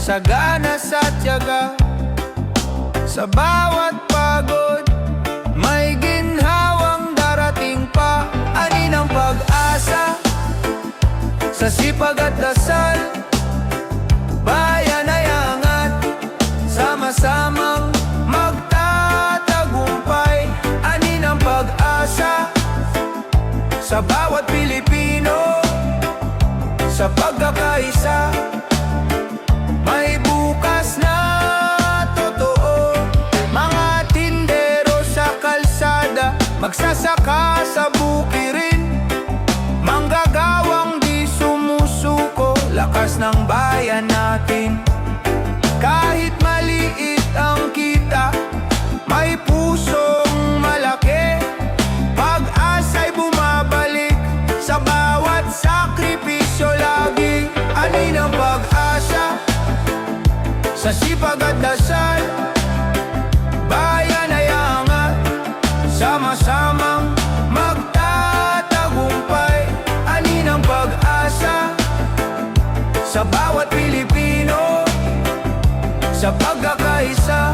sagana sa tiyaga. Sa bawat pagod, may ginhawang darating pa. Ani ng pag-asa, sa sipag at dasal, bayan ay angat, sama-samang magtatagumpay. Ani ng pag-asa, sa bawat Pilipino, sa pagkakaisa, may bukas na totoo. Mga tindero sa kalsada, magsasaka sa bukirin, manggagawang di sumusuko, lakas ng bayan natin. Kahit maliit ang kita, may pusong malaki, pag-asa'y bumabalik sa bawat sakripisyo lagi. Ani ng pag-asa, sa sipag at dasal, bayan ay angat, sama-samang magtatagumpay. Ani ng pag-asa, sa bawat Pilipino, sa pagkakaisa,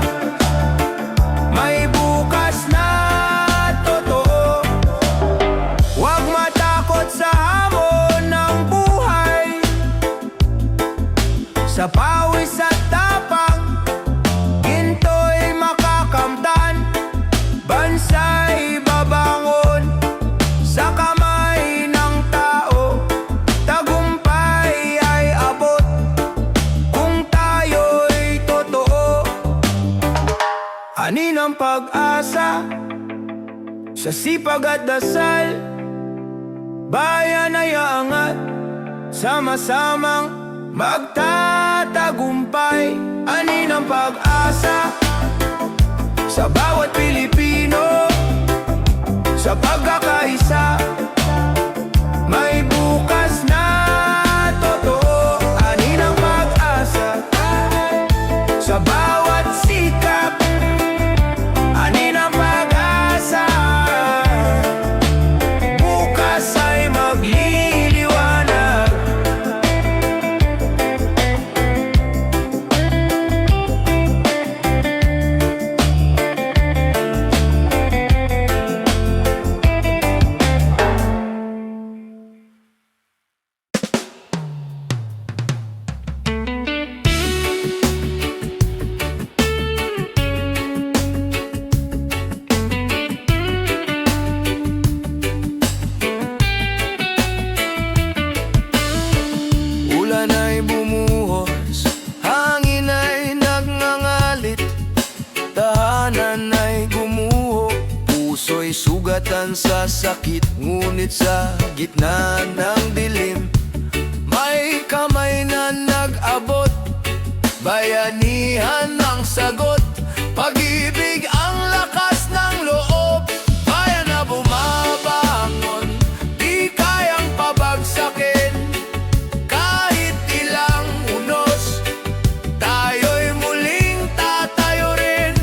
may bukas na totoo. Huwag matakot sa hamon ng buhay, sa pawis at tapang, ginto'y makakamtan. Bansa'y babangon sa kamay ng tao, tagumpay ay abot kung tayo'y totoo. Ani ng pag-asa, sa sipag at dasal, bayan ay angat, sama-samang magtatagumpay. Ani ng pag-asa, sa bawat Pilipino, sa pagkakaisa, may bukas na totoo. Ani ng pag-asa, sa bawat sikap, ani ng pag-asa, bukas ay magliliwanag. Ulan ay bumuhos, hangin ay nagngangalit, tahanan ay gumuho, puso'y sugatan sa sakit. Ngunit sa gitna ng dilim, may kamay na nag-abot, bayanihan ang sagot, pag-ibig ang lakas ng loob. Bayan na bumabangon, di kayang pabagsakin, kahit ilang unos, tayo'y muling tatayo rin.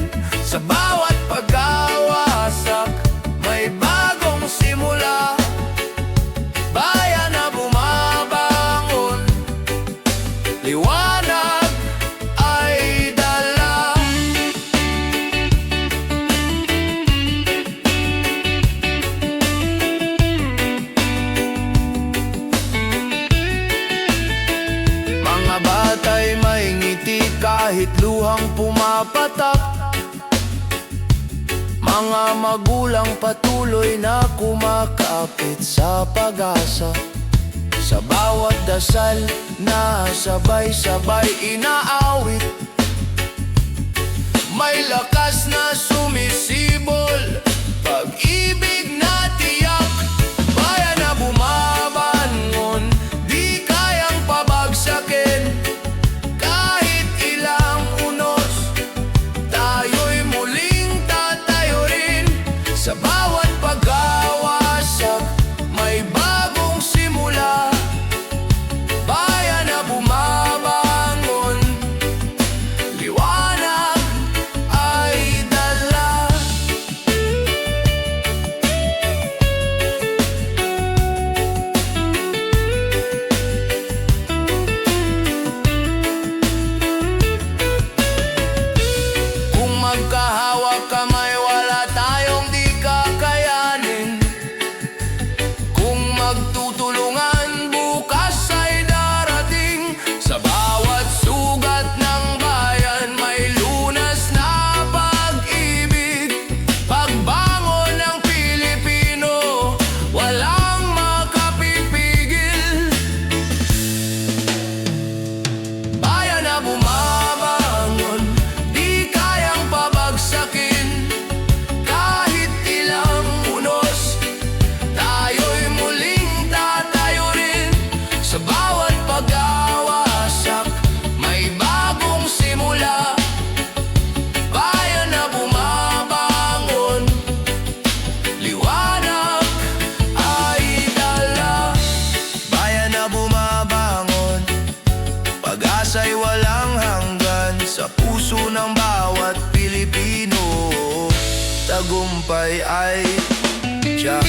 Sa bawat pagkawasak, may bagong simula. Bayan na bumabangon, liwanag ay dala. Mga bata'y may ngiti kahit luhang pumapatak, mga magulang patuloy na kumakapit sa pag-asa. Sa bawat dasal na sabay-sabay inaawit, may lakas na sumisibol, pag-ibig na tiyak. Bayan na bumabangon, di kayang pabagsakin, kahit ilang unos, tayo'y muling tatayo rin. Sa bawat pagkawasak, may bagong simula. Bayan na bumabangon, liwanag ay dala. tagumpay ay tiyak.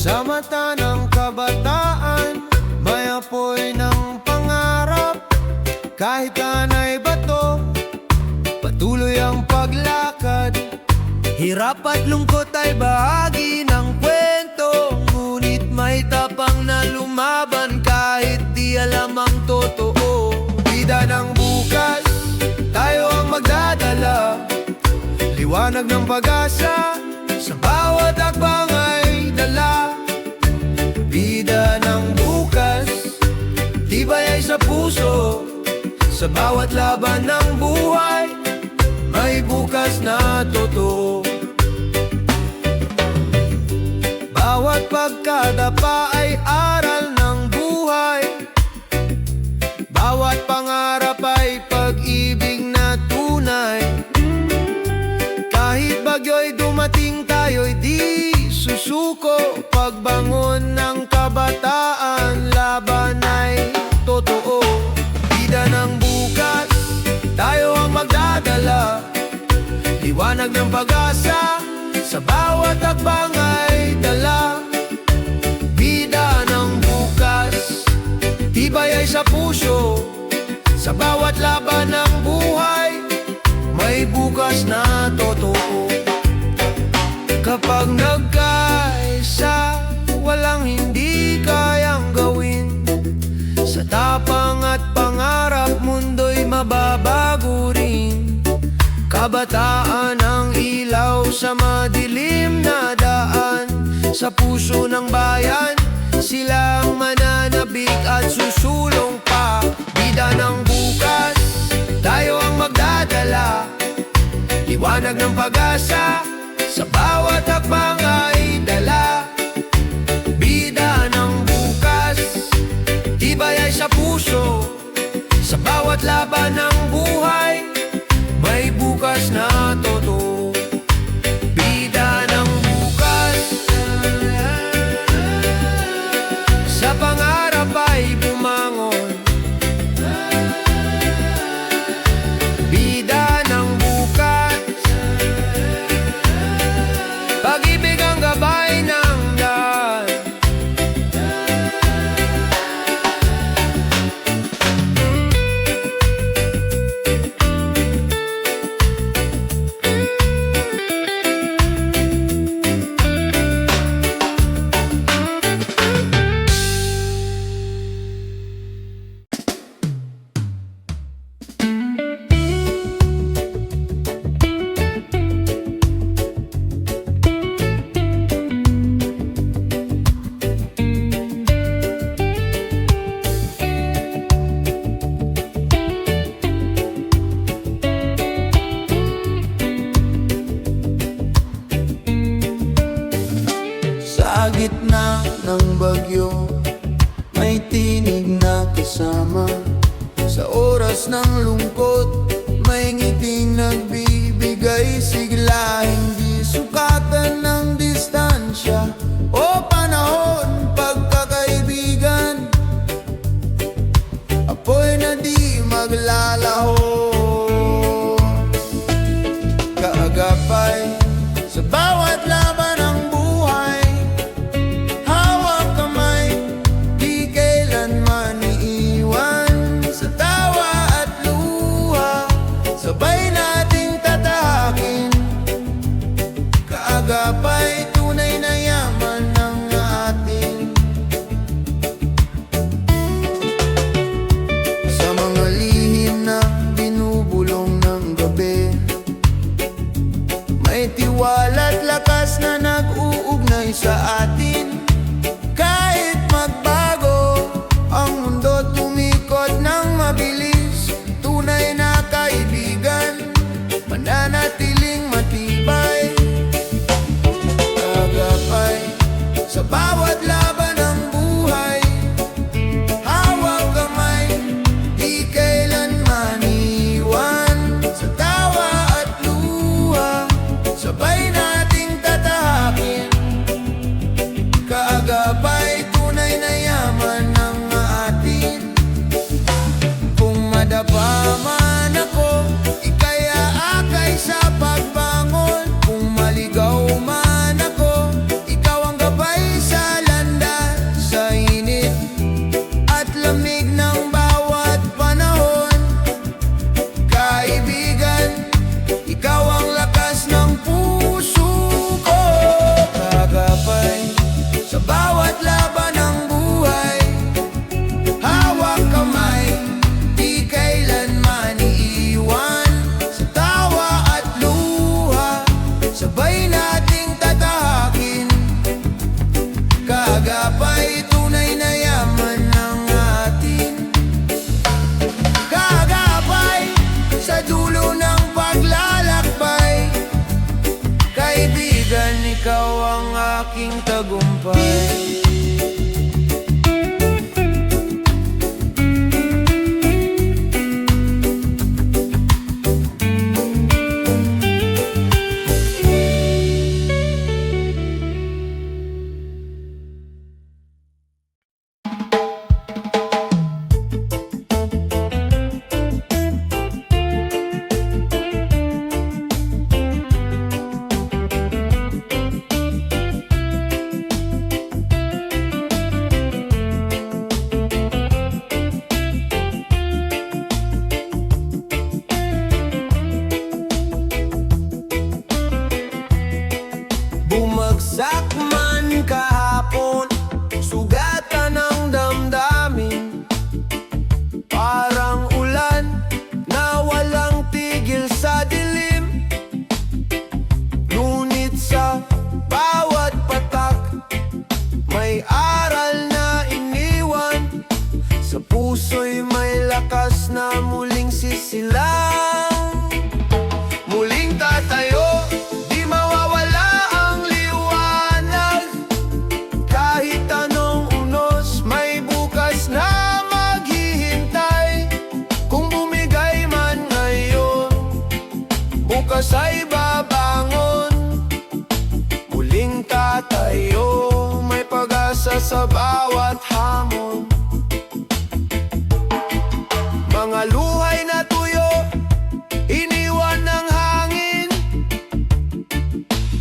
Sa mata ng kabataan, may apoy ng pangarap. Kahit anay bato, patuloy ang paglakad. Hirap at lungkot ay bahagi ng kwento, ngunit may tapang na lumaban kahit di alam ang totoo. Bida ng bukas, tayo ang magdadala. Liwanag ng pag-asa, sa bawat akbang ay dala. Bida ng bukas, tibay ay sa puso. Sa bawat laban ng buhay, may bukas na totoo. Bawat pagkadapa ay aral ng buhay. Bawat pangarap ay pag-ibig na tunay. Kahit bagyo'y dumating, tayo'y di susuko. Pagbangon ng kabataan, laban ay totoo. Bida ng bukas, tayo ang magdadala. Liwanag ng pag-asa, sa bawat akbang ay dala. Bida ng bukas, tibay ay sa puso. Sa bawat laban ng buhay, may bukas na totoo. Kapag nagkaisa, walang hindi kayang gawin. Sa tapang at pangarap, mundo'y mababago rin. Kabataan ang ilaw sa madilim na daan. Sa puso ng bayan, silang mananabik at susulong pa. Bida ng bukas, tayo ang magdadala. Liwanag ng pag-asa, sa bawat hakbang ay dala. Bida ng bukas, tibay ay sa puso. Sa bawat laban ng buhay, may bukas na totoo. Bida ng bukas, sa pangarap ay bumangon. Bida ng bukas, pag-ibig ang gabay ng daan. Sa gitna ng bagyo, may tinig na kasama. Sa oras ng lungkot, may ngiting nagbibigay sigla. Hindi sukatan ng distansya o panahon, pagkakaibigan. Apoy na di maglalaho. Kaagapay sa bawat laban ng buhay. Hawak kamay, di kailanman iiwan. Sa tawa at luha, sabay nating tatahakin. Kaagapay, tunay na yaman ng atin. Sa mga lihim na Sa bawat laban ng buhay, hawak kamay, di kailanman iwan. Sa tawa at luha, sabay nating tatahakin. Kaagapay, tunay na yaman ng atin. Kung madapa man ako, ika'y aakay sa pagbangon. Kung maligaw man ako, ikaw ang gabay sa landas. Sa init at lamig ng bawat panahon, kaibigan, ikaw ang lakas ng puso ko. Kagapay sa bawat laban ng buhay, hawak kamay, di kailanman iiwan. Sa tawa at luha, sabay nating tatahakin. Kagapay, tunay na yaman ng atin. Kagapay, sa dulo ng paglalakbay, kaibigan, ikaw ang aking tagumpay. Bumagsak man kahapon, sugatan ng damdamin. Parang ulan na walang tigil sa dilim. Ngunit sa bawat patak, may aral na iniwan. Sa puso'y may lakas na muling sisilang. Muling tatayo, di mawawala ang liwanag. Kahit anong unos, may bukas na maghihintay. Kung bumigay man ngayon, bukas ay babangon. Muling tatayo, may pag-asa sa bawat hamon. Mga luhay na tuyo, iniwan ng hangin.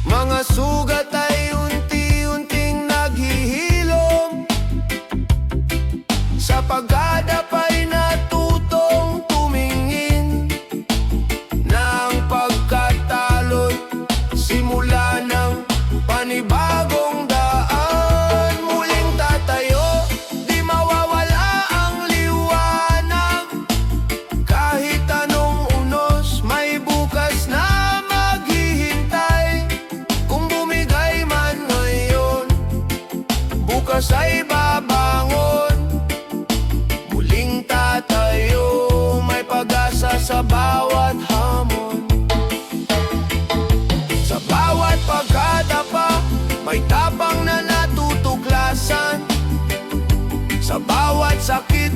Mga sugat ay unti-unting naghihilom. Sa paggadap ay natutong tumingin. Na ang pagkatalo'y simula ng panibagong daan. Muling tatayo, di mawawala ang liwanag. Kahit anong unos, may bukas na maghihintay. Kung bumigay man ngayon, bukas ay babangon. Muling tatayo, may pag-asa sa bawat hamon. Sa bawat pagkadapa, may tapang na natutuklasan. Sa bawat sakit,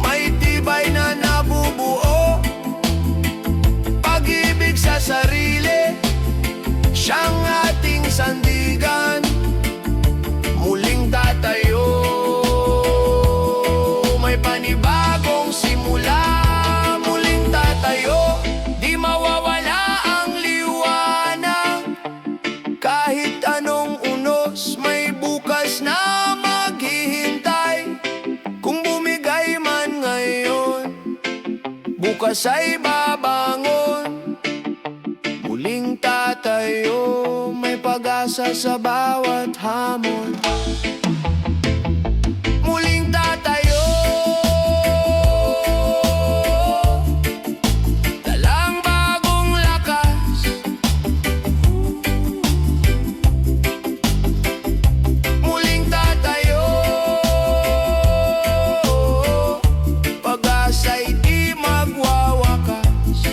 may tibay na nabubuo. Pag-ibig sa sarili, siyang ating sandigan. Muling tatayo, may panibagong simula. Muling tatayo, di mawawala ang liwanag. Kahit anong unos, may bukas na maghihintay. Kung bumigay man ngayon, bukas ay babangon. Muling tatayo, may pag-asa sa bawat hamon. Muling tatayo, dalang bagong lakas. Muling tatayo, pag-asa'y di magwawakas.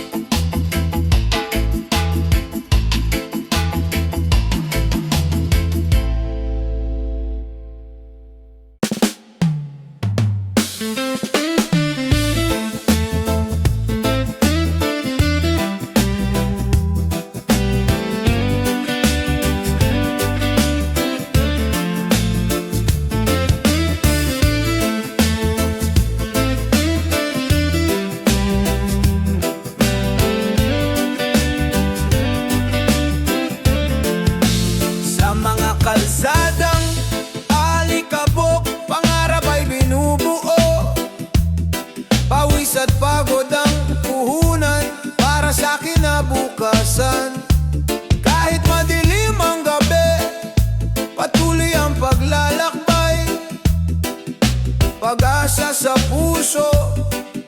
pag-asa sa puso,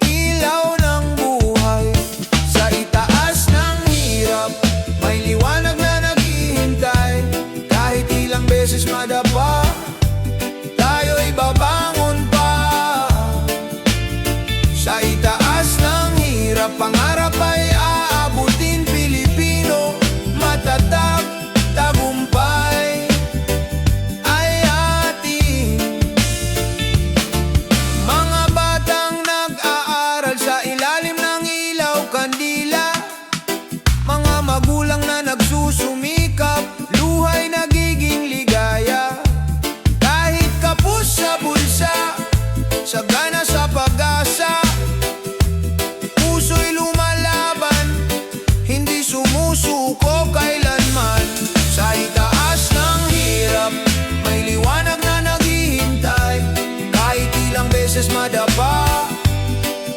ilaw ng buhay. Sa itaas ng hirap, may liwanag na naghihintay. Kahit ilang beses madapa, tayo'y babangon pa. Sa itaas ng hirap, pangarap ay aabutin. Pilipino, matatag, tagumpay ay atin. Mga batang nag-aaral sa ilalim ng ilaw kandila, mga magulang na nagsusumikap, luhay nagiging ligaya. Kahit kapos sa bulsa, sagana sa pag-asa, puso'y lumalaban, hindi sumusuko kailanman. Sa itaas ng hirap, may liwanag na naghihintay. Kahit ilang beses madapa,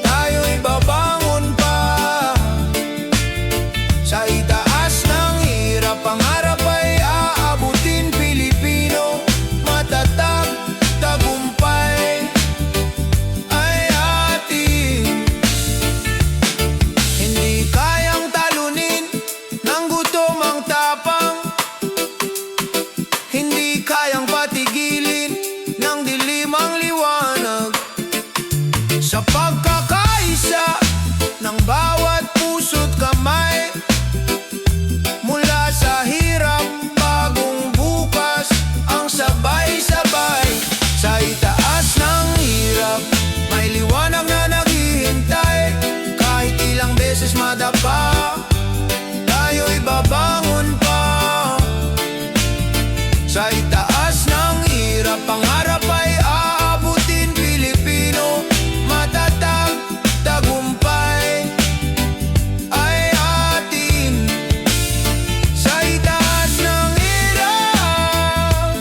tayo'y babangon pa. Sa itaas ng hirap, pangarap ay aabutin. Pilipino, matatag, tagumpay ay atin. Hindi kayang talunin ng gutom ang tapang, hindi kayang patigilin ng dilim ang liwanag. Sa pagkakaisa ng bawat puso't kamay, mula sa hirap, bagong bukas ang sabay-sabay. Sa itaas ng hirap, may liwanag na naghihintay. Kahit ilang beses madapa, tayo'y babangon pa. Sa itaas ng hirap, pangarap ay aabutin. Pilipino, matatag, tagumpay ay atin. Sa itaas ng hirap,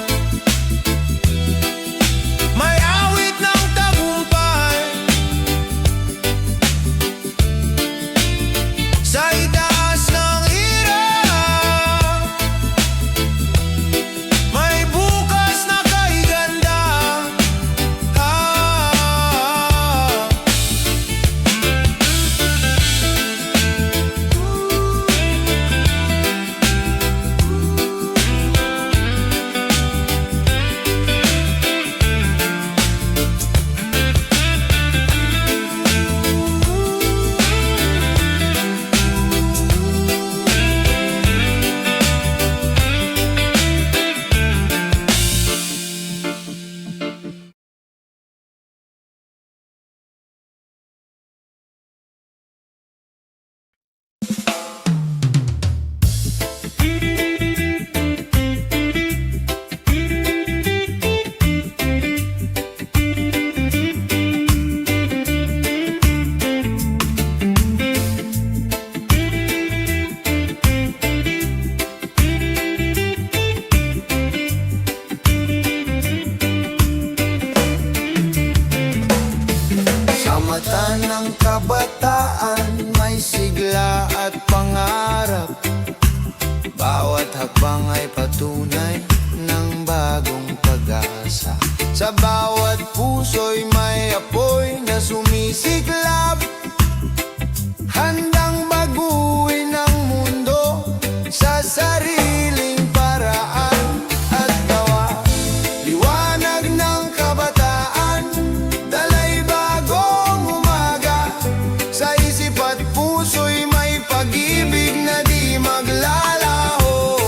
may awit ng tagumpay. Sa itaas ng hirap, may bukas na kay ganda. Sa mata ng kabataan, may sigla at pangarap. Bawat hakbang ay patunay ng bagong pag-asa. Sa bawat puso'y may apoy na sumisiklab, handang baguhin ang mundo sa sariling paraan at gawa. Liwanag ng kabataan, dalay bagong umaga. Sa isip at puso'y may pag-ibig na di maglalaho.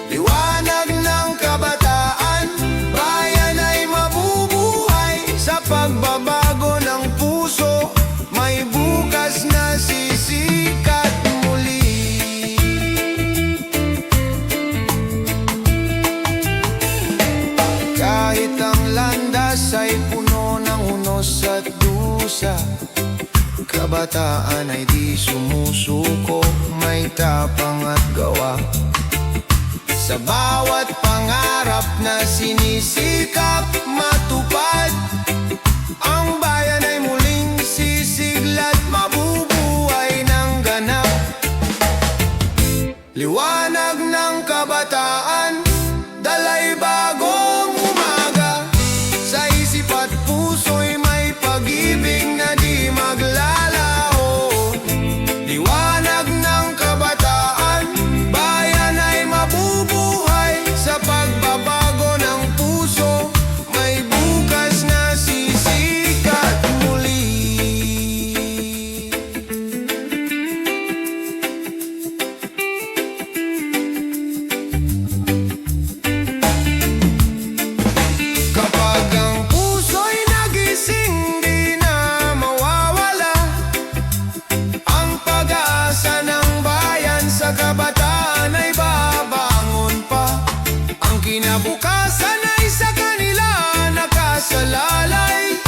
Liwanag ng kabataan, bayan ay mabubuhay. Sa pagbabago ng puso, may bukas na sisikat muli. Kahit ang landas ay puno ng unos at dusa, kabataan ay di sumusuko, may tapang at gawa. Sa bawat pangarap na sinisikap matupad, ang bayan ay muling sisigla't mabubuhay ng ganap. Liwanag ng kabataan, dalay bagong umaga. Sa isip at puso sanay sa kanila nakasalalay.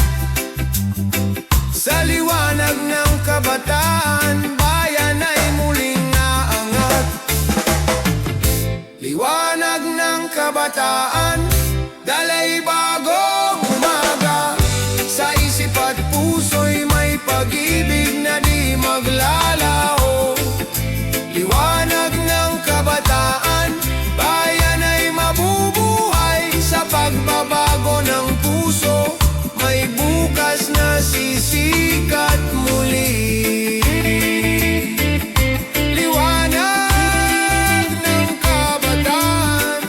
Sa liwanag ng kabataan, bayan ay muling naangat. Liwanag ng kabataan, dalay bagong umaga. Sa isip at puso'y may pag-ibig na di maglalaho. Liwanag ng kabataan, bayan ay mabubuhay. Sa pagbabago ng puso, may bukas na sisikat muli. Liwanag ng kabataan,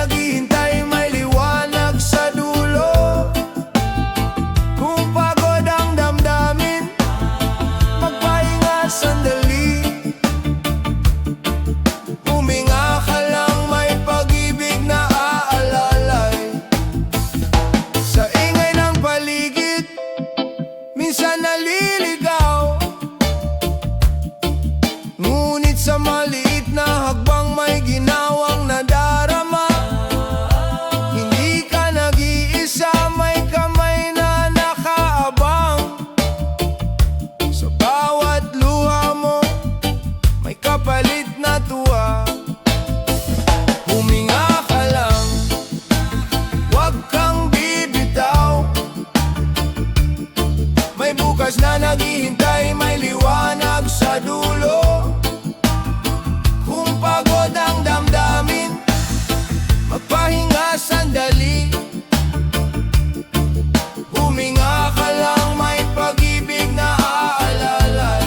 naghihintay, may liwanag sa dulo. Kung pagod ang damdamin, magpahinga sandali. Huminga ka lang, may pag-ibig na aalalay. Sa ingay ng paligid, minsan naliligaw, ngunit sa maliit na hakbang may ginawang nadarama. Hindi ka nag-iisa, may kamay na nakaabang. Sa bawat luha mo, may kapalit na tuwa. Huminga ka lang, huwag kang bibitaw. May bukas na naghihintay, may liwanag sa dulo. Kung pagod ang damdamin, magpahinga sandali. Huminga ka lang, may pag-ibig na aalalay.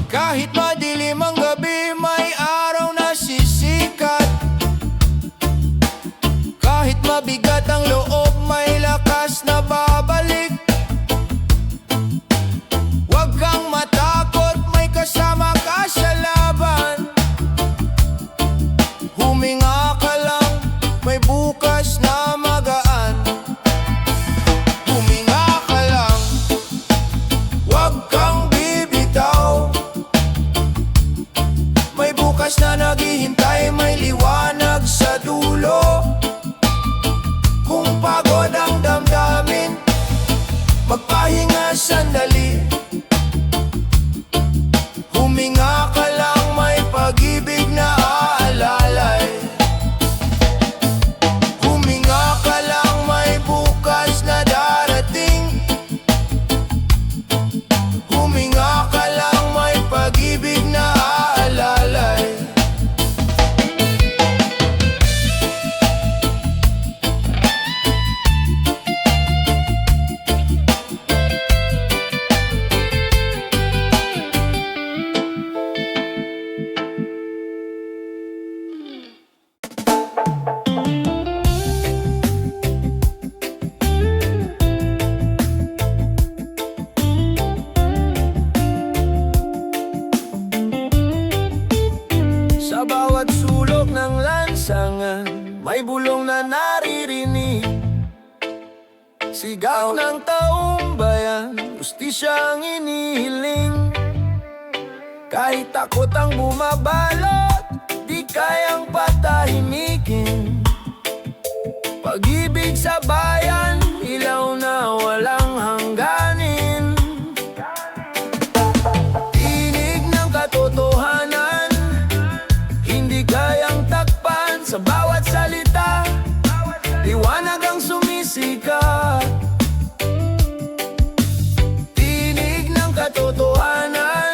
Kahit madilim ang gabi, may araw na sisikat. Kahit mabigat ang loob, may lakas na babalik. Huwag kang matakot, may kasama ka sa laban. Huminga ka lang, may bukas na magaan. Huminga ka lang, huwag kang bibitaw. May bukas na naghihintay, may liwanag sa dulo. Kung pagod ang damdamin, magpahinga sandali. Huminga ka lang, may pag-ibig na aalalay. Huminga ka lang, may bukas na darating. Huminga ka lang, may pag-ibig na aalalay. Sa bawat sulok ng lansangan, may bulong na naririnig. Sigaw ng taong bayan, hustisya ang inihiling. Kahit takot ang bumabalot, di kayang patahimikin. Pag-ibig sa bayan, ilaw na walang hangganin. Tinig ng katotohanan, hindi kayang takpan. Sa bawat salita, liwanag ang sumisikat. Tinig ng katotohanan,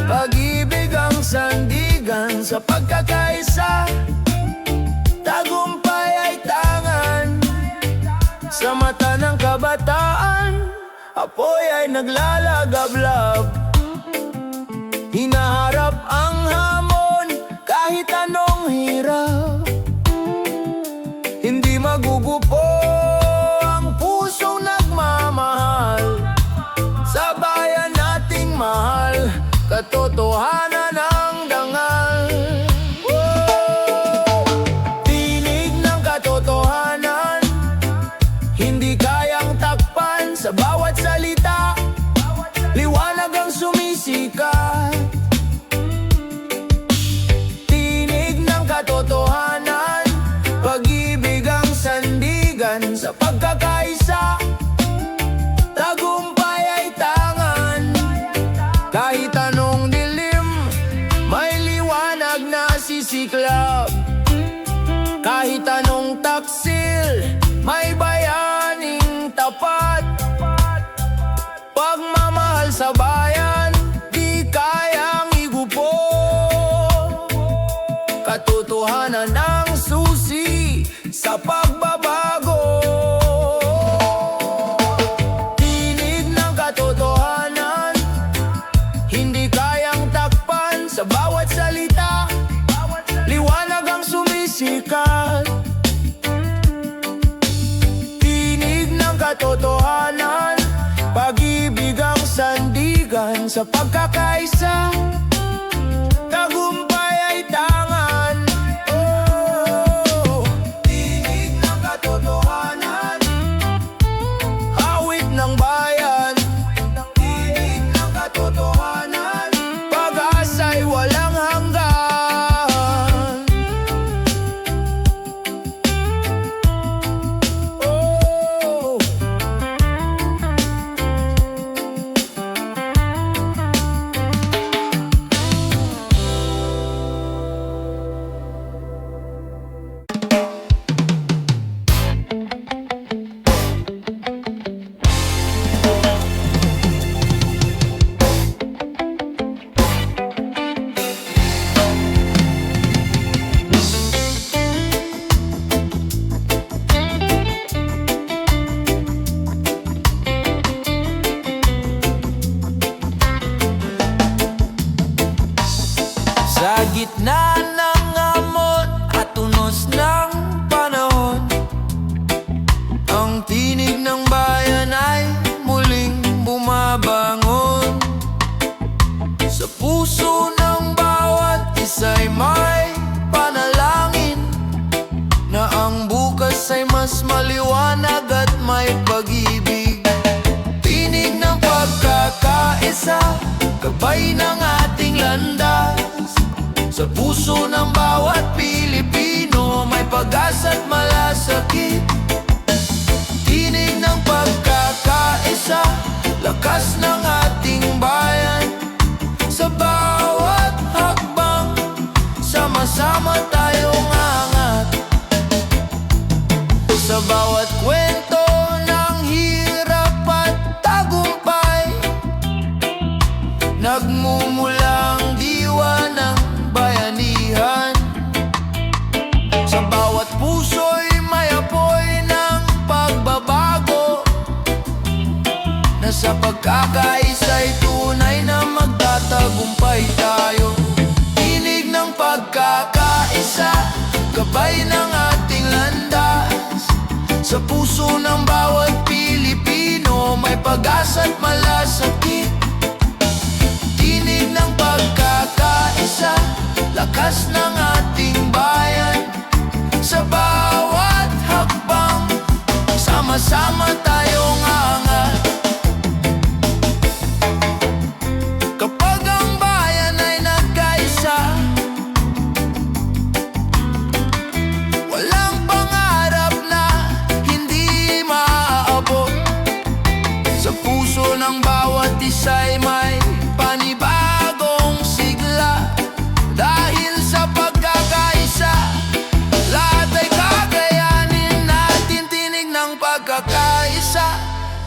pag-ibig ang sandigan. Sa pagkakaisa, tagumpay ay tangan. Sa mata ng kabataan, apoy ay naglalagablab. Hinaharap ang hamon, kahit anong hirap. Hindi magugupo ang pusong nagmamahal. Sa bayan nating mahal, katotohanan ang dangal. Tinig ng katotohanan, hindi kayang takpan. Sa bawat salita, liwanag ang sumisikat. Tinig ng katotohanan, pag-ibig ang sandigan. Sa pagkakaisa, tagumpay ay tangan. Kahit anong dilim, may liwanag na sisiklab. Kahit anong taksil, may bayaning tapat. Pagmamahal sa bayan, di kayang igupo. Katotohanan ang susi sa sa pagbabago. Tinig ng katotohanan, hindi kayang takpan sa bawat salita. Liwanag ang sumisikat. Tinig ng katotohanan, pag-ibig ang sandigan sa pagkakaisa. Tagumpay ay tangan. Oh, tinig ng katotohanan, awit ng bayan. Tinig ng katotohanan, pag-asa'y walang hanggan. Oh, sa gitna ng amon at unos ng panahon, ang tinig ng bayan ay muling bumabangon. Sa puso ng bawat isa'y may panalangin na ang bukas ay mas maliwanag at may pag-ibig. Tinig ng pagkakaisa, gabay ng ating landas. Sa puso ng bawat Pilipino, may pag-asa at malasakit. Tinig ng pagkakaisa, lakas ng ating bayan. Sa bawat hakbang, sama-sama tayong angat. Sa bawat kwento ng hirap at tagumpay, nagmumulang diwa ng bayanihan. Sa bawat puso'y may apoy ng pagbabago, na sa pagkakaisa'y tunay na magtatagumpay tayo. Tinig ng pagkakaisa, gabay ng ating landas. Sa puso ng bawat Pilipino, may pag-asa at malasakit. Tinig ng pagkakaisa, lakas ng ating bayan. Sa bawat hakbang, sama-sama tayong angat. Kapag ang bayan ay nagkaisa, walang pangarap na hindi maaabot. Sa puso ng bawat isa'y may panibagong sigla. Dahil sa pagkakaisa, lahat ay kakayanin natin. Tinig ng pagkakaisa,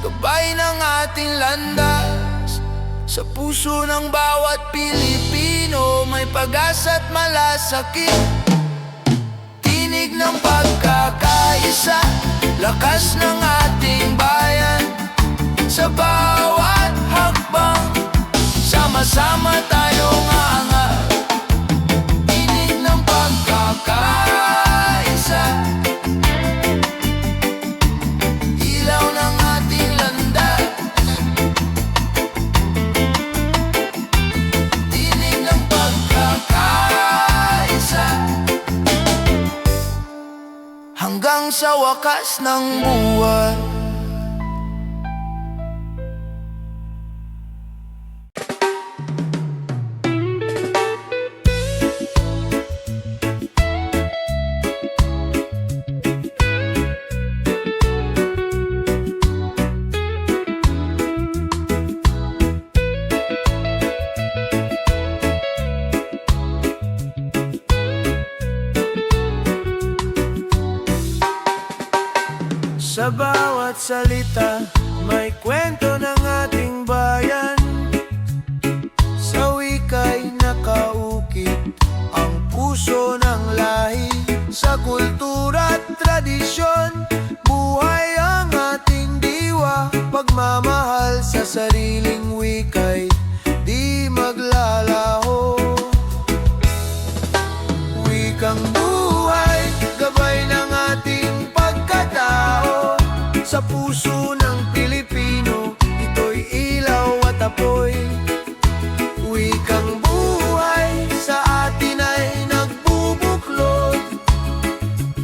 gabay ng ating landas. Sa puso ng bawat Pilipino, may pag-asa at malasakit. Tinig ng pagkakaisa, lakas ng ating bayan. Sa bawat hakbang, sama-sama tayong aangat. Tinig ng pagkakaisa, ilaw ng ating landas. Tinig ng pagkakaisa, hanggang sa wakas ng buwan. Sa bawat salita, may kwento ng ating bayan. Sa wika'y nakaukit ang puso ng lahi. Sa kultura at tradisyon, tradisyon, buhay ang ating diwa. Pagmamahal sa sariling wika'y di maglalaho. Wikang buhay, gabay ng ating pagkatao. Sa puso ng Pilipino, ito'y ilaw at apoy. Wikang buhay sa atin ay nagbubuklod.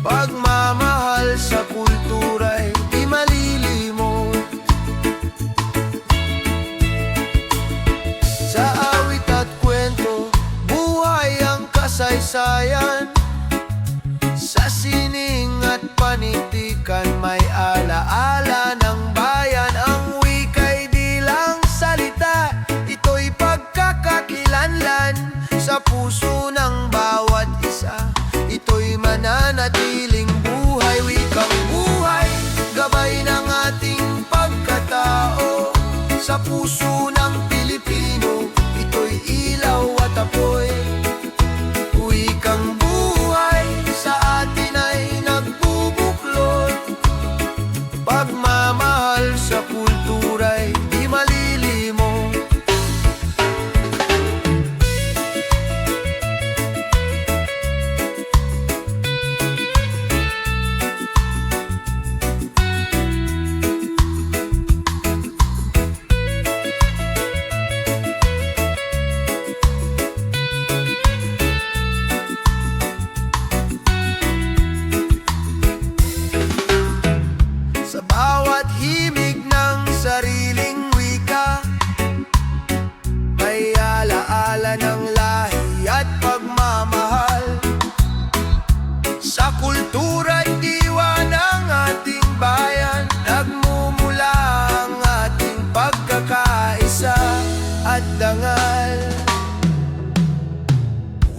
Pagmamahal sa kultura'y di malilimot. Sa awit at kwento, buhay ang kasaysayan. Sa sining at panitikan, may alaala ng bayan. Ang wika'y di lang salita, ito'y pagkakakilanlan. Sa puso ng bawat isa, ito'y mananatiling buhay. Wikang buhay, gabay ng ating pagkatao. Sa puso ng Pilipino, ito'y ilaw at apoy. Wikang buhay sa atin ay nagbubuklod. Pagmamahal sa kultura'y di malilimot. Sa bawat himig ng sariling wika, may alaala ng lahi at pagmamahal. Sa kultura'y diwa ng ating bayan, nagmumula ang ating pagkakaisa at dangal.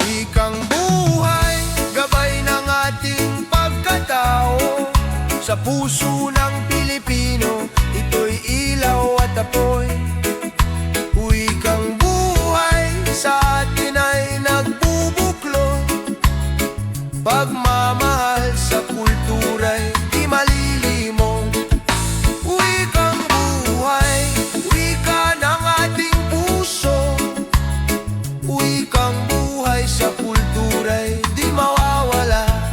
Wikang buhay, gabay ng ating pagkatao. Sa puso ng Pilipino, ito'y ilaw at apoy. Wikang buhay sa atin ay nagbubuklod. Pagmamahal sa kultura'y di malilimot. Wikang buhay, wika ng ating puso. Wikang buhay sa kultura'y di mawawala.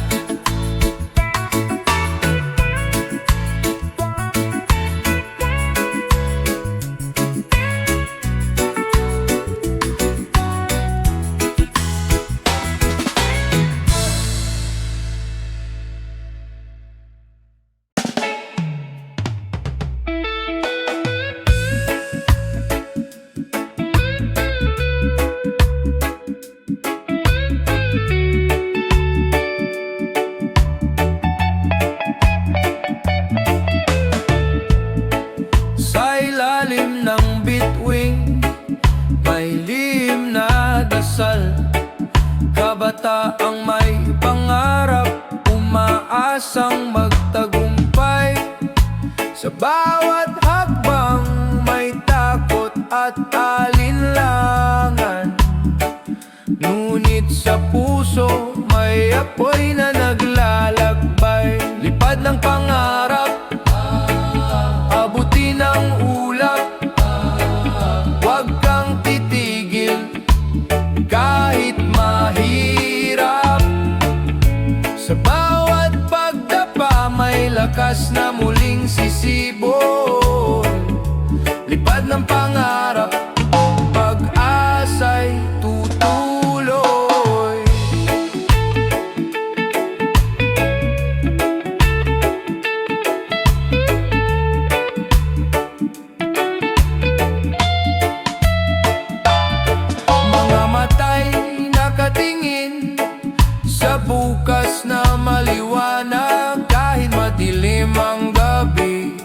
Sa ilalim ng bituin, may lihim na dasal. Kabataang may pangarap, umaasang magtagumpay. Sa bawat hakbang may takot at alinlangan, ngunit sa puso may apoy na naglalakbay. Lipad ng pangarap, abutin ang ulap. Huwag kang titigil kahit mahirap. Sa bawat pagdapa may lakas na muling sisibol. Lipad ng pangarap, pag-asa'y tutuloy. Mga matay nakatingin sa bukas na maliwanag. Kahit madilim ang gabi,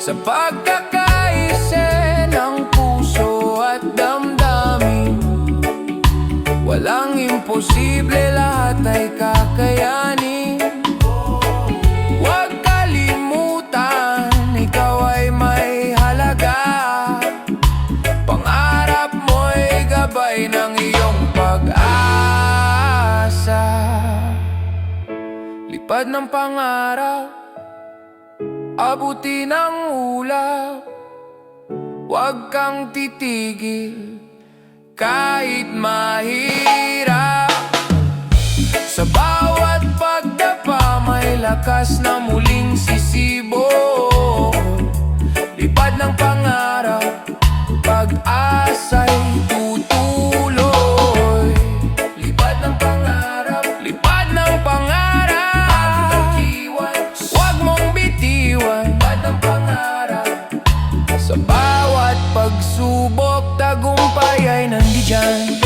Sa pagkakaise ng puso at damdamin, walang imposible, lahat ay kakayanin. Huwag kalimutan, ikaw ay may halaga. Pangarap mo'y gabay ng iyong pag-asa. Lipad ng pangarap, abutin ang ulap. Huwag kang titigil kahit mahirap. Sa bawat pagdapa may lakas na muling sisibol. Lipad ng pangarap, pag-asa'y tutuloy. Lipad ng pangarap, lipad ng pangarap. Huwag mong bitiwan, lipad ng pangarap. Sa bawat pagsubok, tagumpay ay nandiyan.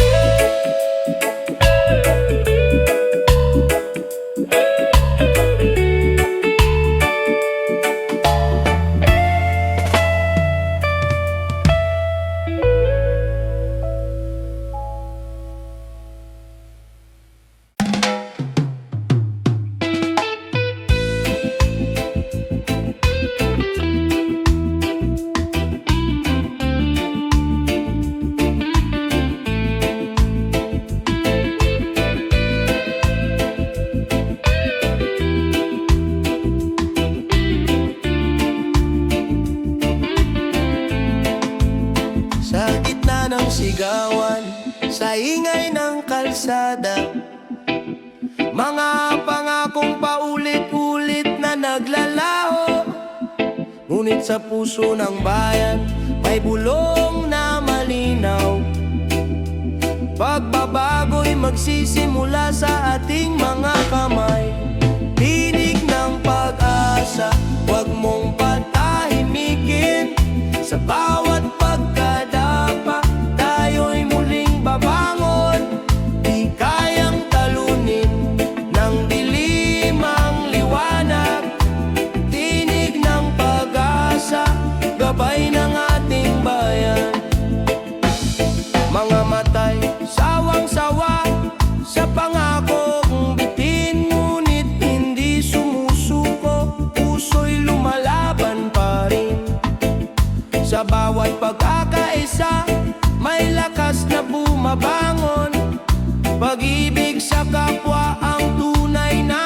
Sigawan sa ingay ng kalsada, mga pangakong paulit-ulit na naglalaho. Ngunit sa puso ng bayan may bulong na malinaw. Pagbabago'y magsisimula sa ating mga kamay. Tinig ng pag-asa, huwag mong patahimikin. Sa bawat pagkadapa tayo'y muling babangon. Di kayang talunin ng dilim ang liwanag. Tinig ng pag-asa, gabay ng ating bayan. Mga matay sawang-sawa sa pangakong bitin, ngunit hindi sumusuko, puso'y lumalaban pa rin. Sa bawat pagkakaisa may lakas na bumabangon. Pag-ibig sa kapwa ang tunay na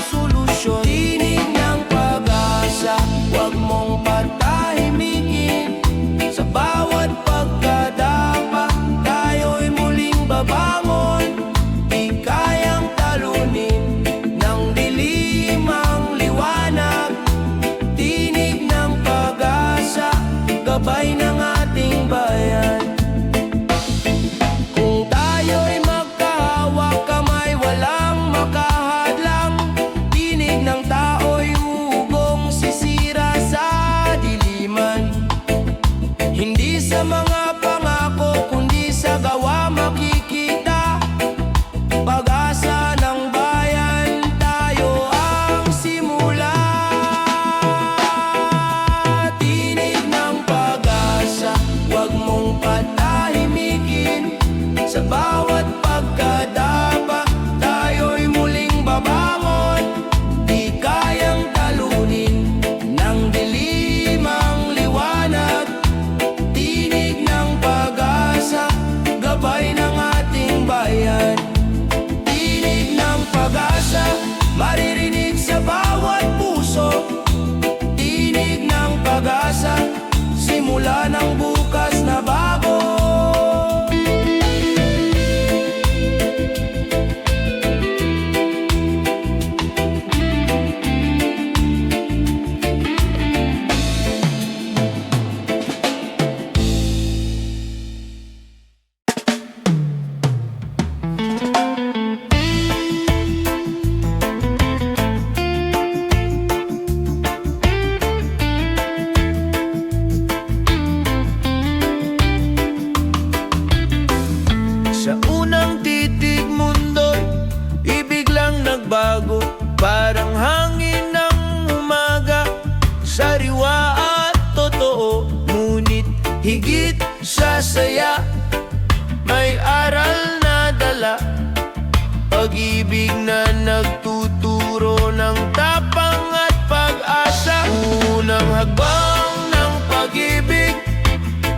solusyon. Tinig ng pag-asa, huwag mong patahimikin. Sa bawat pagkadapa tayo'y muling babangon. Di kayang talunin ng dilim ang liwanag. Tinig ng pag-asa, gabay ng ating bayan. Kung tayo'y magkahawak kamay, walang makahadlang. Tinig ng tao'y ugong sisira sa diliman. Hindi sa mga pangako, kundi sa gawa makikita pag-asa ng bayan. Tayo ang simula. Tinig ng pag-asa,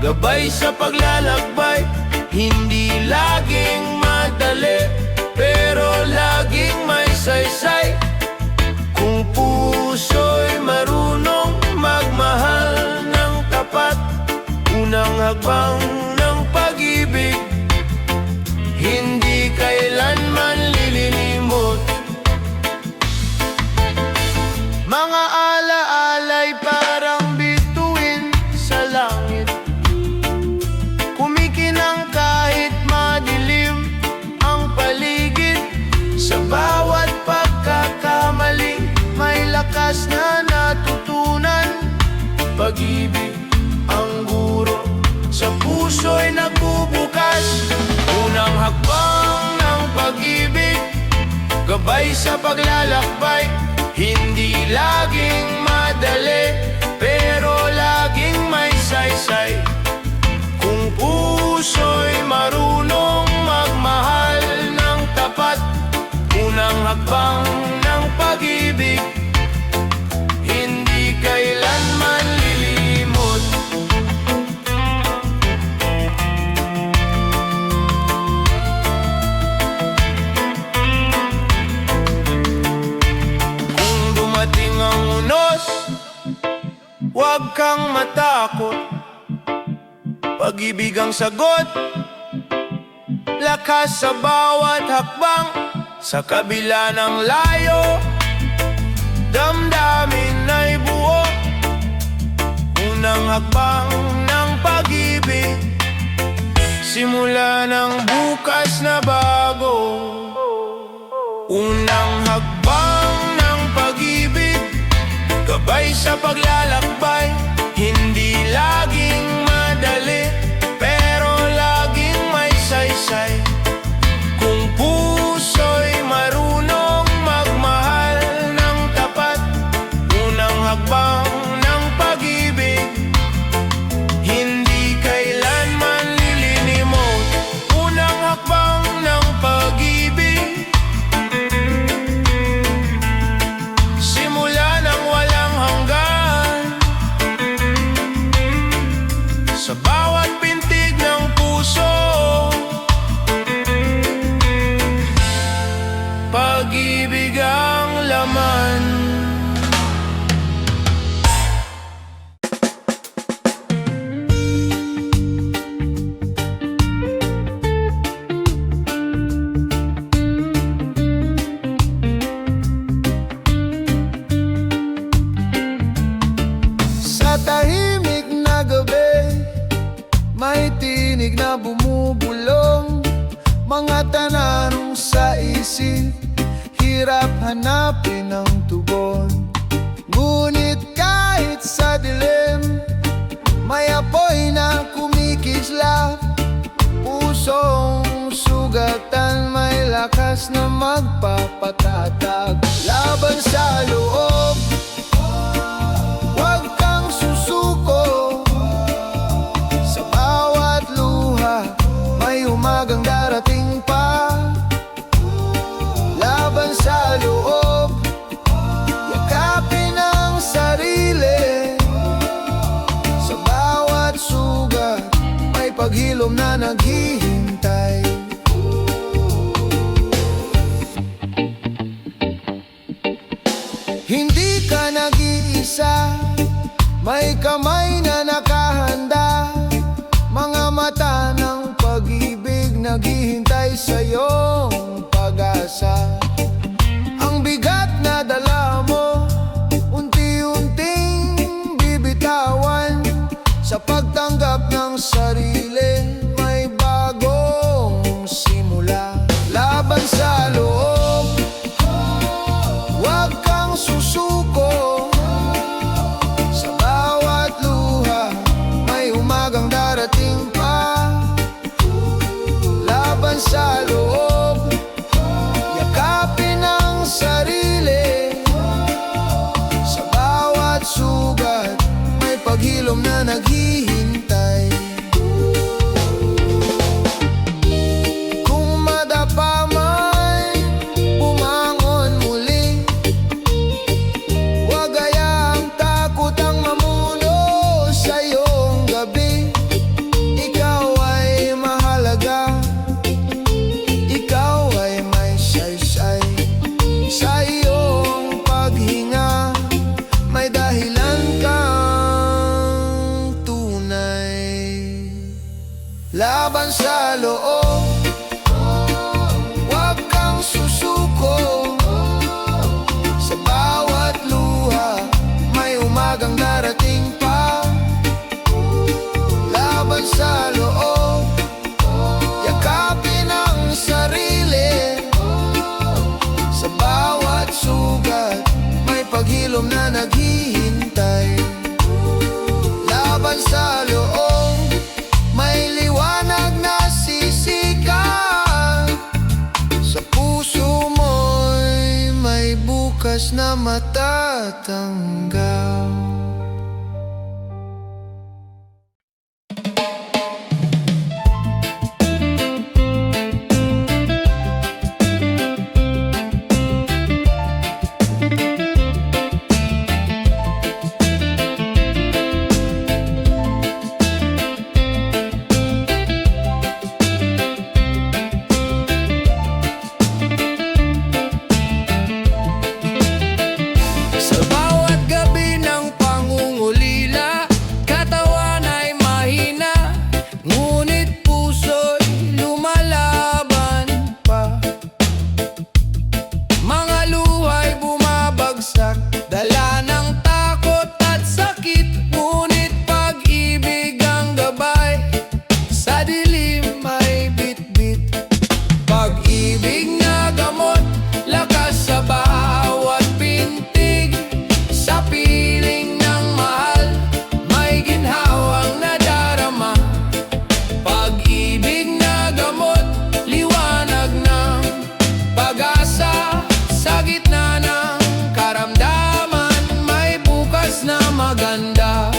Gabay sa paglalakbay, hindi laging madali, pero laging may saysay. Kung puso'y marunong magmahal ng tapat, unang hakbang ng pag-ibig, hindi kailanman lililimot. Mga alaala'y parang bituin sa langit, kumikinang kahit madilim ang paligid. Sa bawat pagkakamali, may lakas na natutunan. Pag-ibig ang guro, sa puso'y nagbubukas. Unang hakbang ng pag-ibig, gabay sa paglalakbay, hindi laging madali, pero laging may saysay. Kung puso'y marunong magmahal ng tapat, unang hakbang ng pag-ibig, hindi kailanman lilimot. Kung dumating ang unos, huwag kang matakot. Pag-ibig ang sagot, lakas sa bawat hakbang. Sa kabila ng layo, damdamin ay buo. Unang hakbang ng pag-ibig, simula ng bukas na bago. Unang hakbang ng pag-ibig, gabay sa paglalakbay, hindi laging madali, pero laging may saysay. Kung puso'y marunong magmahal ng tapat, unang hakbang ng pag-ibig, hindi kailanman lilinimot. Unang hakbang ng pag-ibig, simula ng walang hanggan. Sa bawat pintig ng puso, pag-ibig ang laman. Sa tahimik na gabi, may tinig na bumubulong, mga tananong sa isip, hirap hanapin ang tugon. Ngunit kahit sa dilim, may apoy na kumikislap. Pusong sugatan, may lakas na magpapatatag. Laban sa loob, huwag kang susuko. Sa bawat luha, may umagang darating pa. Laban sa loob, yakapin ang sarili. Sa bawat sugat, may paghilom na naghihintay. Hindi ka nag-iisa, may kamay na nakahanda. Mga mata ng pag-ibig naghihintay sa iyong pag-asa. Ang bigat na dala mo, unti-unting bibitawan. Sa pagtanggap ng sarili, may bagong simula. Laban sa loob, huwag kang susuko. Sa bawat luha, may umagang darating pa. Laban sa loob, yakap Laban sa loob, huwag kang susuko. Sa bawat luha, may umagang darating pa. Laban sa loob, yakapin ang sarili. Sa bawat sugat, may paghilom na naghihintay. Laban sa loob, may liwanag na sisikat. Sa puso mo'y may bukas na matatanggap. Sa bawat gabi ng pangungulila, katawan ay mahina, ngunit puso'y lumalaban pa. Mga luha'y bumabagsak, dala ng takot at sakit, ngunit pag-ibig ang gabay, sa dilim ay bitbit. Pag-ibig na gamot, lakas sa bawat pintig. Sa piling ng mahal, may ginhawang nadarama. Pag-ibig na gamot, liwanag ng pag-asa. Sa gitna ng karamdaman, may bukas na maganda.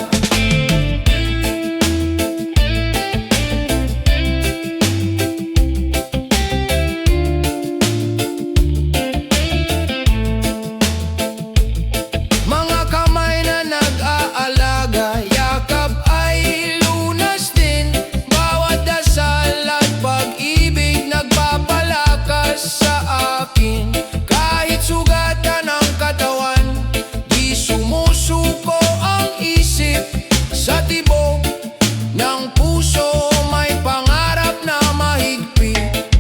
Mga kamay na nag-aalaga, yakap ay lunas din. Bawat dasal at pag-ibig nagpapalakas sa akin. Kahit sugatan ang katawan, di sumusuko ang isip. Sa tibok ng puso, may pangarap na mahigpit.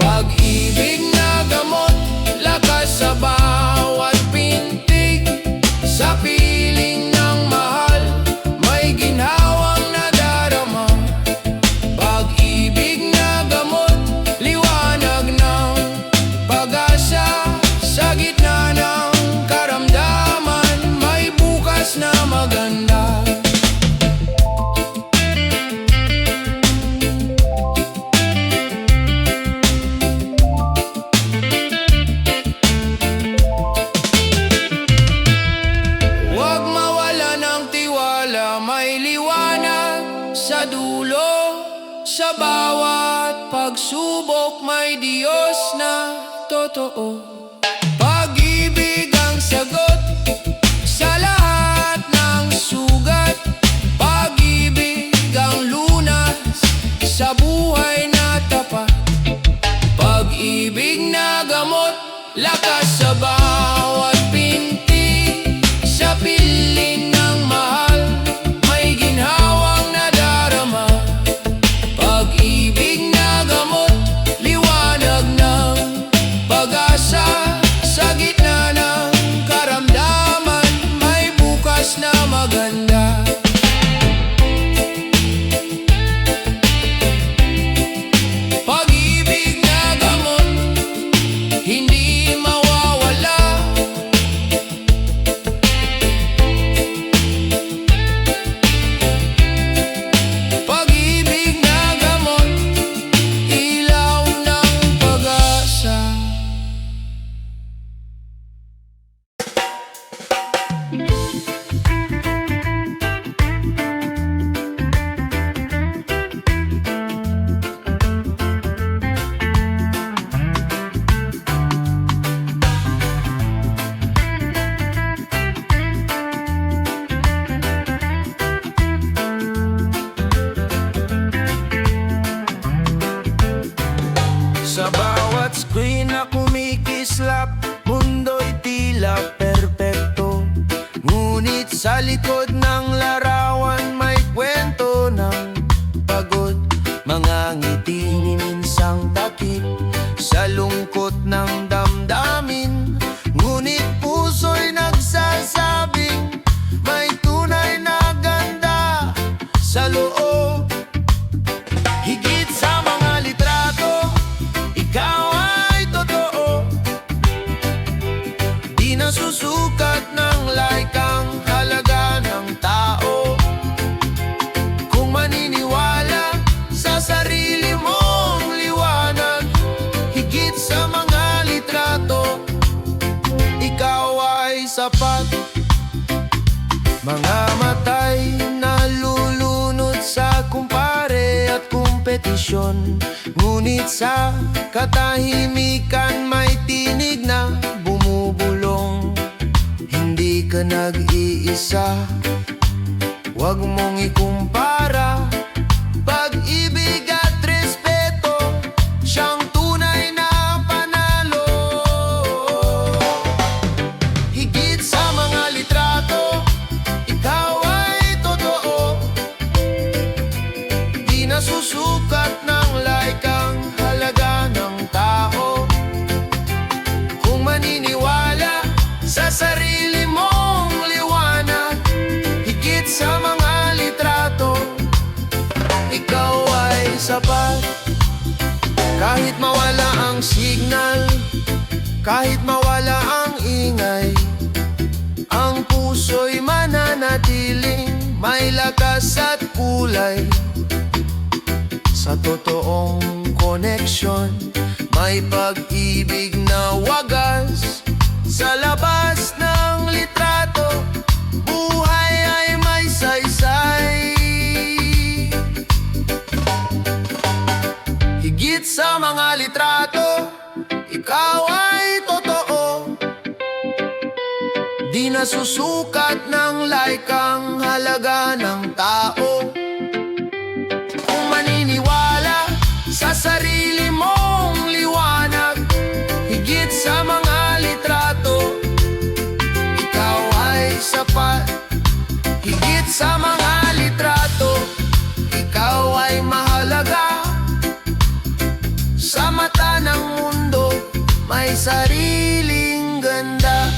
Pag-ibig na gamot, lakas sa bawat pintig. Sa piling ng mahal, may ginhawang nadarama. Pag-ibig na gamot, liwanag ng pag-asa. Sa gitna ng karamdaman, may bukas na maganda. Huwag mawala ng tiwala, may liwanag sa dulo. Sa bawat pagsubok, may Diyos na totoo. Pag-ibig ang sagot sa lahat ng sugat. Pag-ibig ang lunas sa buhay na tapat. Pag-ibig na gamot, lakas sa bawat pintig. Sa piling ng mahal, may ginhawang nadarama. Pag-ibig na gamot, liwanag ng pag-asa. Sa gitna ng karamdaman, may bukas na maganda. Pag-ibig na gamot, hindi mawawala. Pag-ibig na gamot, ilaw ng pag-asa. Sa bawat screen na kumikislap, mundo'y tila perpekto. Ngunit sa likod ng larawan, may kwento ng pagod, mga Mga matay na lulunod sa kumpare at kompetisyon. Ngunit sa katahimikan may tinig na bumubulong. Hindi ka nag-iisa, huwag mong ikumpara. Pag-ibig at respeto, siyang tunay na panalo. Higit sa mga litrato, ikaw ay totoo. Di nasusukat ng like ang halaga ng tao. Kung maniniwala sa sarili mong liwanag, higit sa mga litrato, ikaw ay sapat. Kahit mawala ang signal, kahit mawala ang ingay, ang puso'y mananatiling may lakas at kulay. Sa totoong koneksyon, may pag-ibig na wagas. Sa labas ng litrato, buhay ay may saysay. Higit sa mga litrato, ikaw ay totoo. Di nasusukat ng like ang halaga ng tao. Kung maniniwala sa sarili mong liwanag, higit sa mga litrato, ikaw ay sapat. Higit sa mga litrato, ikaw ay mahalaga. Sa mata ng mundo, may sariling ganda.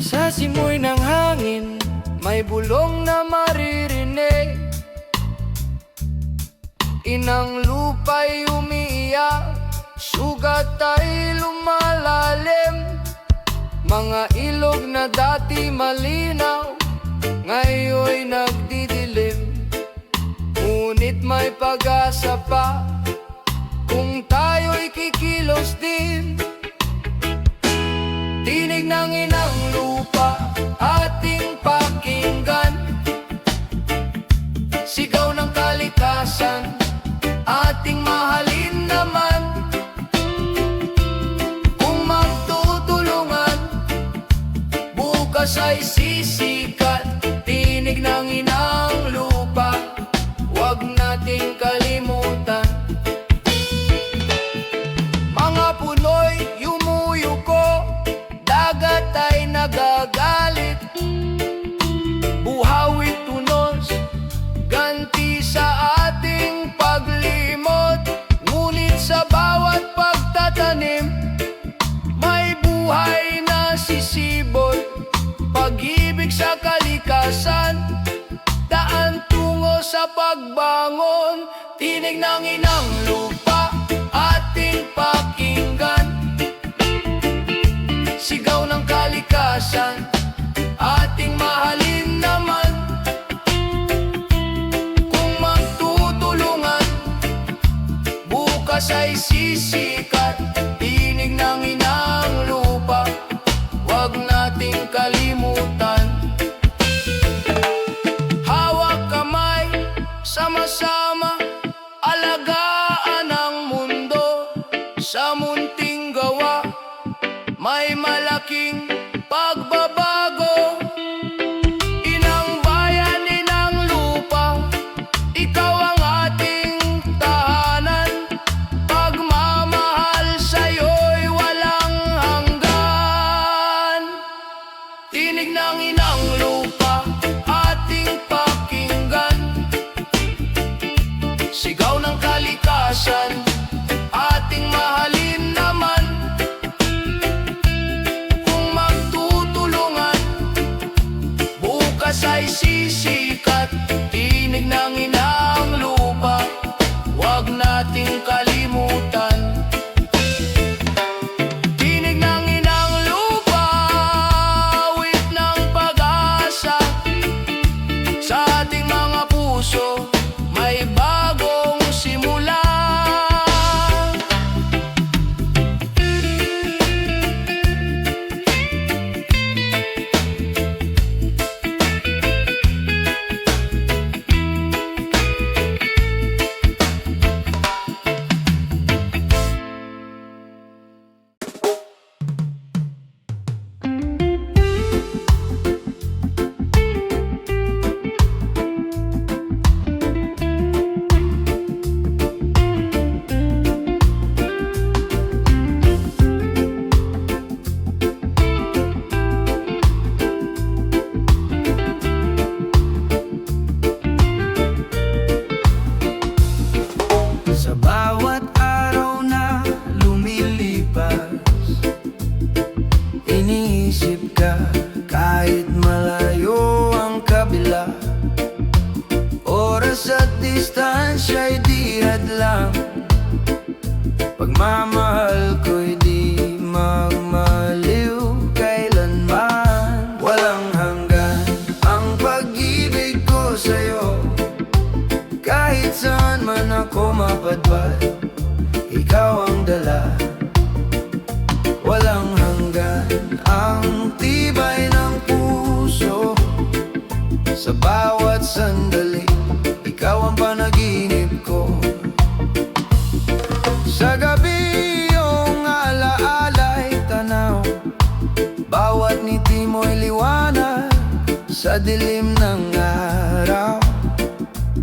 Sa simoy ng hangin, may bulong na maririnig. Inang lupa'y umiiyak, sugat ay lumalalim. Mga ilog na dati malinaw, ngayon'y nagdidilim. Ngunit may pag-asa pa, kung tayo'y kikilos din. Tinig ng inang lupa, ating pakinggan. Sigaw ng kalikasan, ating mahalin naman. Kung magtutulungan, bukas ay sisikat. Tinig ng inang lupa, huwag nating kalimutan. Mga puno'y yumuyuko, dagat ay nagagalit. Buhawit tunos, ganti sa ating paglimot. Ngunit sa bawat pagtatanim, may buhay na sisibol. Pag-ibig sa kalikasan, daan tungo sa pagbangon. Tinig ng inang lupa, ating pakinggan. Sigaw ng kalikasan, ating mahalin naman. Kung magtutulungan, bukas ay sisikat. Tinig ng inang lupa, huwag nating kalimutan. Hawak kamay, sama-sama, alagaan ang mundo. Sa munting gawa, may malaking pagbabago. Inang bayan, inang lupa, ikaw ang ating tahanan. Pagmamahal sigaw ng kalikasan, ating mahalin naman. Kung magtutulungan, bukas ay sisikat. Tinig ng inang lupa, huwag nating kalimutan. Tinig ng inang lupa, awit ng pag-asa. Sa ating mga puso, may bagong simula. Sa bawat araw na lumilipas, iniisip ka kahit malayo ang kabila. Oras at distansya'y di hadlang, pagmamahal ko'y di magmaliw kailanman. Walang hanggan ang pag-ibig ko sa'yo, kahit saan man ako mapadpad, ikaw ang dala. Walang hanggan ang tibay ng puso, sa bawat sandali, ikaw ang panaginip ko. Sa gabi iyong alaala'y tanaw, bawat ngiti mo'y liwanag sa dilim ng araw.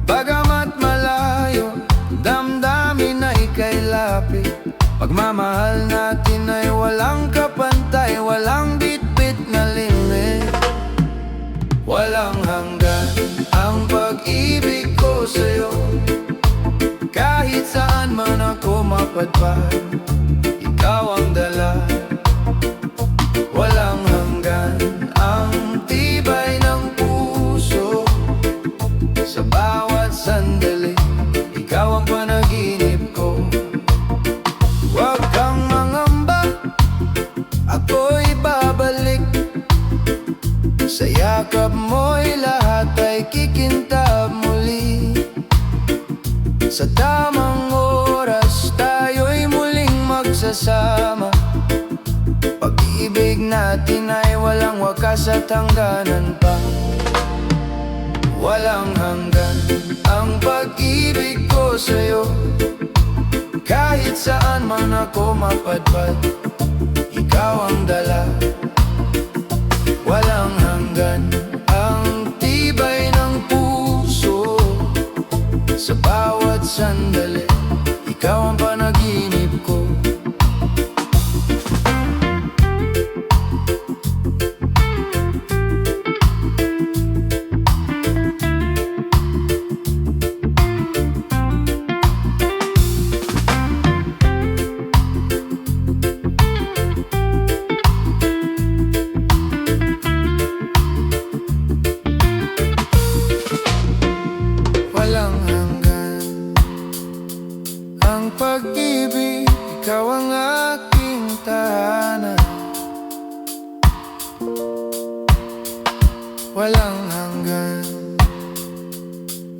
Bagamat malayo, damdamin na ika'y lapit. Pagmamahal natin ay walang kapantay, walang bitbit na limit. Walang hanggan ang pag-ibig ko sa'yo, kahit saan man ako mapadpad, ikaw ang dala. Walang hanggan ang tibay ng puso, sa bawat sandali, ikaw ang panaginip ko. Huwag kang mangamba, ako'y babalik. Sa yakap mo'y lahat ay kikintab muli. Sa tamang oras, tayo'y muling magsasama. Pag-ibig natin ay walang wakas at hangganan pa. Walang hanggan ang pag-ibig ko sa'yo, kahit saan man ako mapadpad, ikaw ang dala. Walang hanggan ang tibay ng puso, sa bawat sandali, ikaw ang panaginip ko. Walang hanggan ang pag-ibig, ikaw ang aking tahanan. Walang hanggan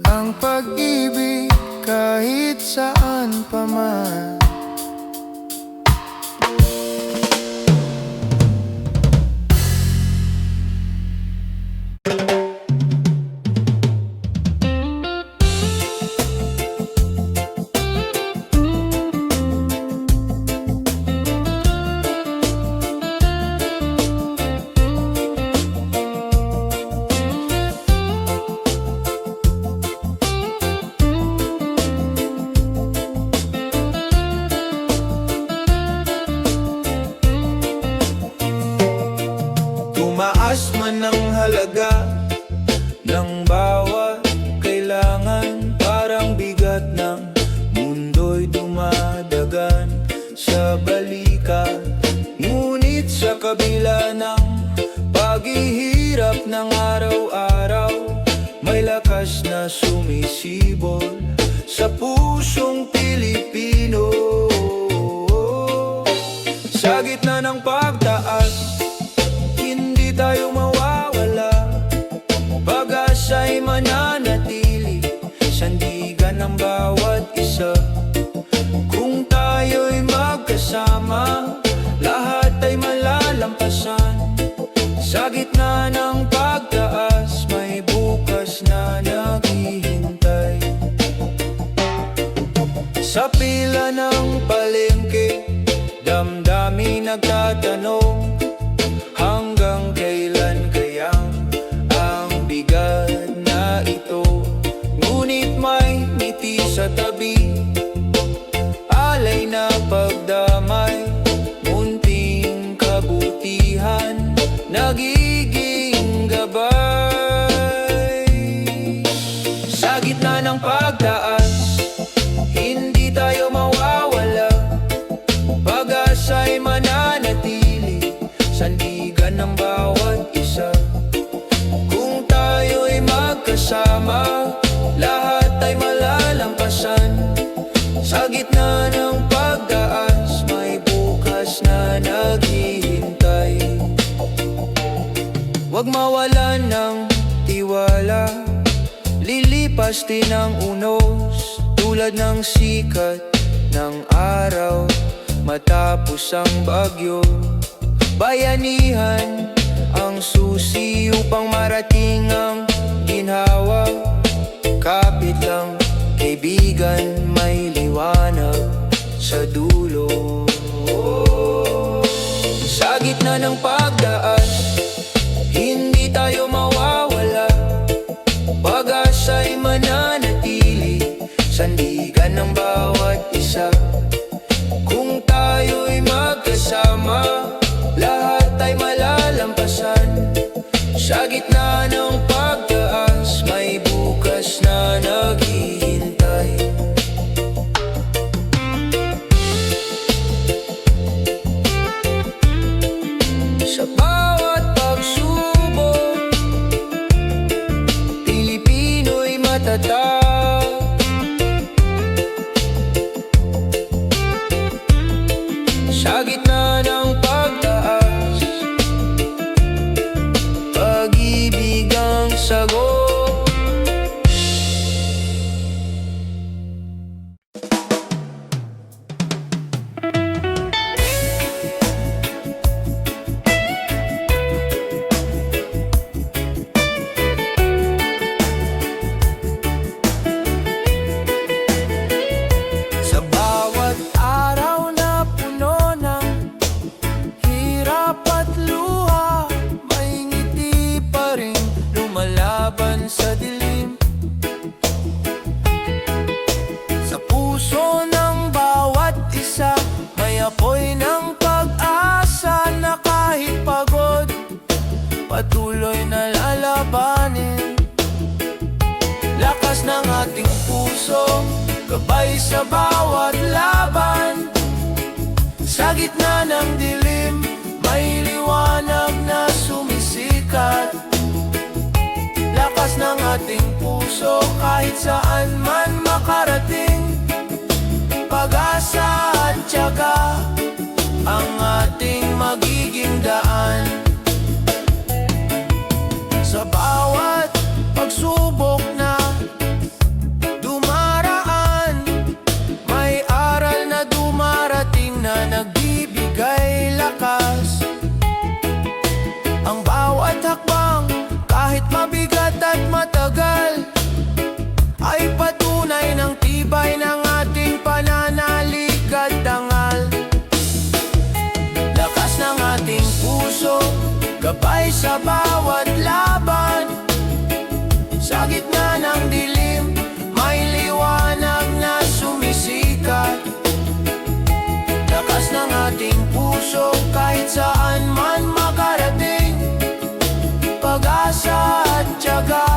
ang pag-ibig, kahit saan pa man. lakas na sumisibol sa pusong Pilipino. Sa gitna ng pagtaas, hindi tayo mawawala. Pag-asa'y mananatili, sandigan ng bawat isa. Kung tayo'y magkasama, lahat ay malalampasan. Sa gitna ng pagtaas, may bukas na naghihintay. Sa pila ng palengke, damdamin nagtatanong, hanggang kailan kayang ang bigat na ito? Ngunit may ngiti sa tabi, alay na pagdamay, munting kabutihan, nagiging gabay. Sa gitna ng pagtaas, hindi tayo mawawala. Pag-asa'y mananatili, sandigan ng bawat isa. Kung tayo'y magkasama, lahat ay malalampasan. Sa gitna ng pagtaas, may bukas na naghihintay. Huwag mawalan ng tiwala, lilipas din ang unos, tulad ng sikat ng araw matapos ang bagyo. Bayanihan ang susi upang marating ang ginhawa. Kapit lang, kaibigan, may liwanag sa dulo. Sa gitna ng pagdaas, hindi tayo mawawala. Pag-asa'y mananatili, sandigan ng bawat isa. Kung tayo'y magkasama, lahat ay malalampasan. Sa gitna ng pagtaas, may bukas na naghihintay. Sa bawat pagsubok, Pilipino'y matatag. Sa gitna ng pagtaas, pag-ibig ang sagot. Sa bawat araw na puno ng hirap at luha, may ngiti pa rin lumalaban sa dilim. Sa puso ng bawat isa, may apoy ng pag-asa na kahit pagod, patuloy na lalabanin. Lakas ng ating puso, gabay sa bawat laban. Sa gitna ng dilim, may liwanag na sumisikat. Lakas ng ating puso, kahit saan man makarating. Pag-asa at tiyaga, ang ating magiging daan. Sa bawat pagsubok na dumaraan, may aral na dumarating na nagbibigay lakas. Ang bawat hakbang, kahit mabigat at matagal, ay patunay ng tibay ng ating pananalig at dangal. Lakas ng ating puso, gabay sa bawat laban. Sa gitna ng dilim, may liwanag na sumisikat. Lakas ng ating puso, kahit saan man makarating. Pag-asa at tiyaga,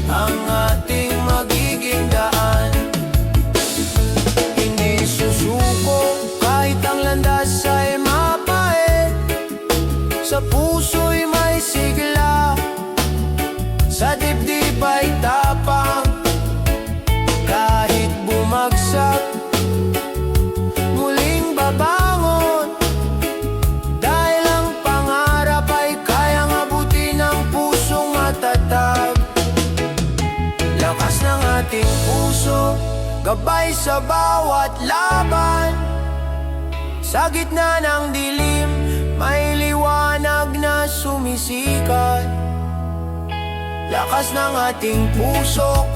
ang ating magiging daan. Hindi susuko kahit ang landas ay mapait. Sa puso'y may sigla. ating puso, gabay sa bawat laban. Sa gitna ng dilim, may liwanag na sumisikat. Lakas ng ating puso,